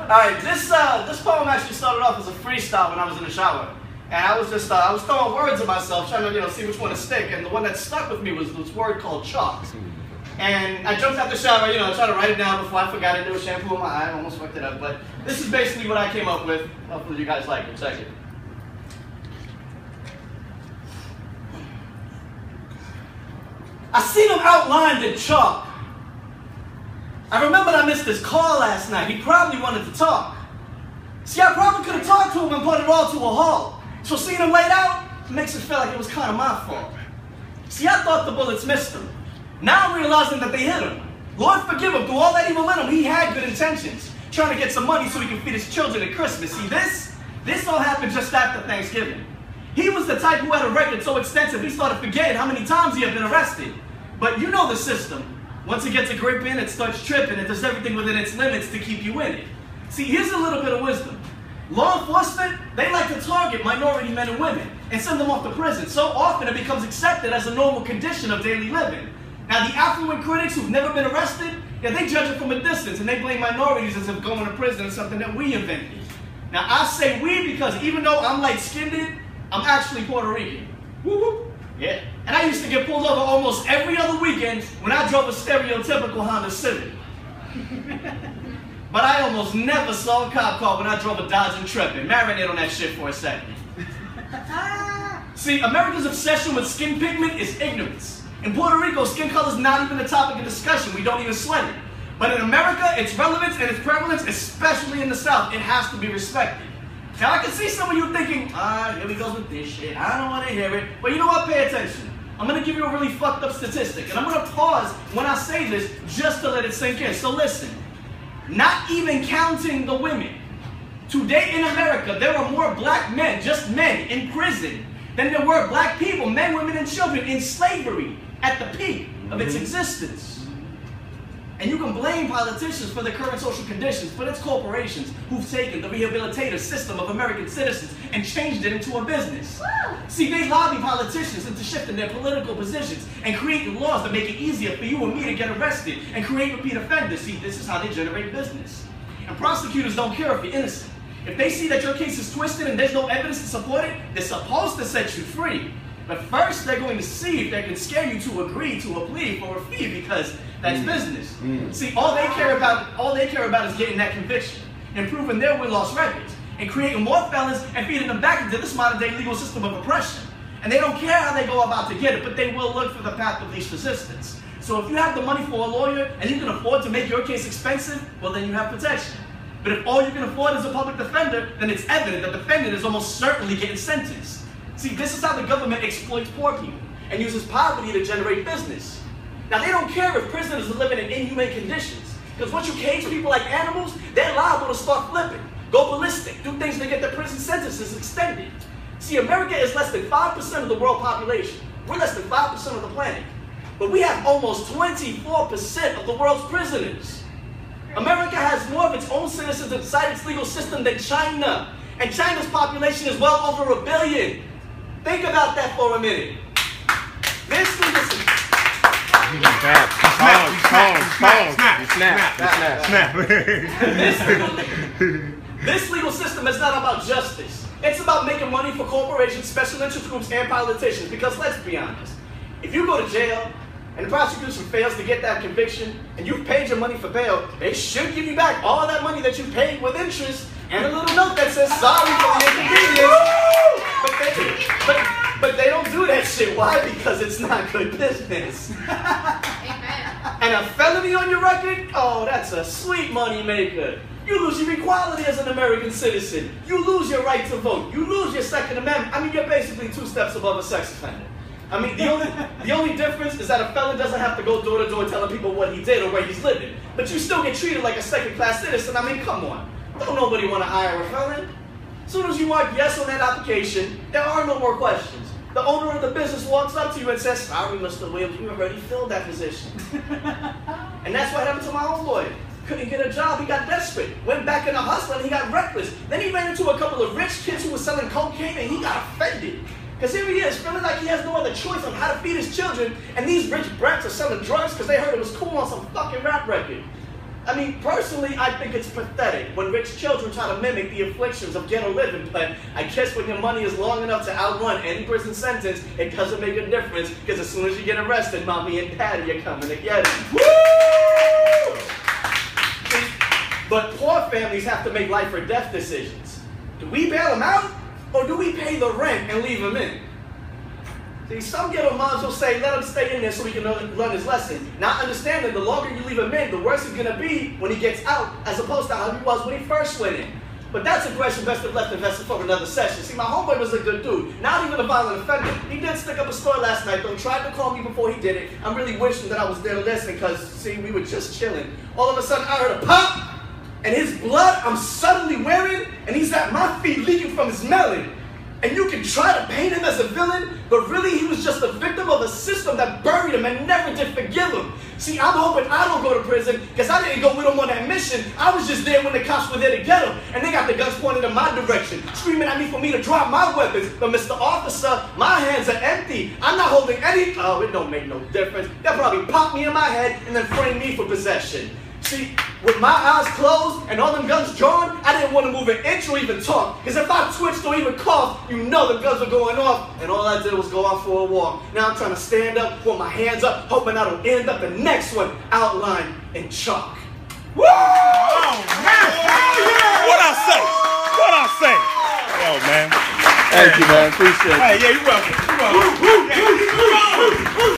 Alright, this poem actually started off as a freestyle when I was in the shower. And I was just, I was throwing words at myself, trying to, see which one to stick. And the one that stuck with me was this word called chalk. And I jumped out the shower, tried to write it down before I forgot it. There was shampoo in my eye, I almost fucked it up. But this is basically what I came up with. Hopefully you guys like it. Check it. I seen him outlined in chalk. I remembered I missed his call last night. He probably wanted to talk. See, I probably could have talked to him and put it all to a halt. So seeing him laid out makes it feel like it was kind of my fault. See, I thought the bullets missed him. Now I'm realizing that they hit him. Lord forgive him. Through all that evil in him, he had good intentions. Trying to get some money so he can feed his children at Christmas. See, this all happened just after Thanksgiving. He was the type who had a record so extensive he started forgetting how many times he had been arrested. But you know the system. Once it gets a grip in, it starts tripping. It does everything within its limits to keep you in it. See, here's a little bit of wisdom. Law enforcement, they like to target minority men and women and send them off to prison. So often it becomes accepted as a normal condition of daily living. Now the affluent critics who've never been arrested, they judge it from a distance and they blame minorities as if going to prison is something that we invented. Now I say we because even though I'm light-skinned, I'm actually Puerto Rican. Woo-woo. Yeah. And I used to get pulled over almost every other weekend when I drove a stereotypical Honda Civic. But I almost never saw a cop car when I drove a Dodge Intrepid. Marinate on that shit for a second. See, America's obsession with skin pigment is ignorance. In Puerto Rico, skin color is not even a topic of discussion. We don't even sweat it. But in America, its relevance and its prevalence, especially in the South, it has to be respected. Now, I can see some of you thinking, here he goes with this shit. I don't want to hear it. But you know what? Pay attention. I'm going to give you a really fucked up statistic. And I'm going to pause when I say this just to let it sink in. So listen. Not even counting the women. Today in America, there are more black men, just men, in prison than there were black people, men, women, and children in slavery at the peak of its existence. And you can blame politicians for the current social conditions, but it's corporations who've taken the rehabilitative system of American citizens and changed it into a business. See, they lobby politicians into shifting their political positions and creating laws that make it easier for you and me to get arrested and create repeat offenders. See, this is how they generate business. And prosecutors don't care if you're innocent. If they see that your case is twisted and there's no evidence to support it, they're supposed to set you free. But first, they're going to see if they can scare you to agree to a plea for a fee, because that's business. See, all they care about is getting that conviction, improving their win-loss records, and creating more felons and feeding them back into this modern-day legal system of oppression. And they don't care how they go about to get it, but they will look for the path of least resistance. So if you have the money for a lawyer and you can afford to make your case expensive, well, then you have protection. But if all you can afford is a public defender, then it's evident that the defendant is almost certainly getting sentenced. See, this is how the government exploits poor people and uses poverty to generate business. Now, they don't care if prisoners are living in inhumane conditions, because once you cage people like animals, they're liable to start flipping, go ballistic, do things to get their prison sentences extended. See, America is less than 5% of the world population. We're less than 5% of the planet. But we have almost 24% of the world's prisoners. America has more of its own citizens inside its legal system than China. And China's population is well over 1 billion. Think about that for a minute. This legal system. This legal system is not about justice. It's about making money for corporations, special interest groups, and politicians. Because let's be honest, if you go to jail and the prosecution fails to get that conviction and you've paid your money for bail, they should give you back all that money that you paid with interest and a little note that says sorry for the inconvenience. But they don't do that shit. Why? Because it's not good business. And a felony on your record? Oh, that's a sweet money maker. You lose your equality as an American citizen. You lose your right to vote. You lose your Second Amendment. I mean, you're basically 2 steps above a sex offender. I mean, the only difference is that a felon doesn't have to go door to door telling people what he did or where he's living. But you still get treated like a second-class citizen. I mean, come on. Don't nobody want to hire a felon. As soon as you mark yes on that application, there are no more questions. The owner of the business walks up to you and says, sorry, Mr. Williams, we already filled that position. And that's what happened to my homeboy. Couldn't get a job, he got desperate. Went back in the hustle and he got reckless. Then he ran into a couple of rich kids who were selling cocaine and he got offended. Because here he is, feeling like he has no other choice on how to feed his children, and these rich brats are selling drugs because they heard it was cool on some fucking rap record. I mean, personally, I think it's pathetic when rich children try to mimic the afflictions of ghetto living, but I guess when your money is long enough to outrun any prison sentence, it doesn't make a difference, because as soon as you get arrested, mommy and daddy are coming to get it. Woo! But poor families have to make life or death decisions. Do we bail them out, or do we pay the rent and leave them in? See, some ghetto moms will say, let him stay in there so he can learn his lesson. Not understanding the longer you leave him in, the worse he's going to be when he gets out, as opposed to how he was when he first went in. But that's a question best of left invested for another session. See, my homeboy was a good dude, not even a violent offender. He did stick up a store last night, though. Tried to call me before he did it. I'm really wishing that I was there listening, because, see, we were just chilling. All of a sudden, I heard a pop, and his blood I'm suddenly wearing, and he's at my feet leaking from his melon. And you can try to paint him as a villain, but really he was just a victim of a system that buried him and never did forgive him. See, I'm hoping I don't go to prison, because I didn't go with him on that mission. I was just there when the cops were there to get him, and they got the guns pointed in my direction, screaming at me for me to drop my weapons. But Mr. Officer, my hands are empty. I'm not holding any... Oh, it don't make no difference. They'll probably pop me in my head and then frame me for possession. See, with my eyes closed and all them guns drawn, I didn't want to move an inch or even talk. Because if I twitched or even coughed, you know the guns were going off. And all I did was go out for a walk. Now I'm trying to stand up with my hands up, hoping I don't end up the next one outlined in chalk. Woo! Oh, man. What I say? What I say? Yo, man. Thank you, man. Appreciate it. Hey, yeah, you're welcome. You're welcome.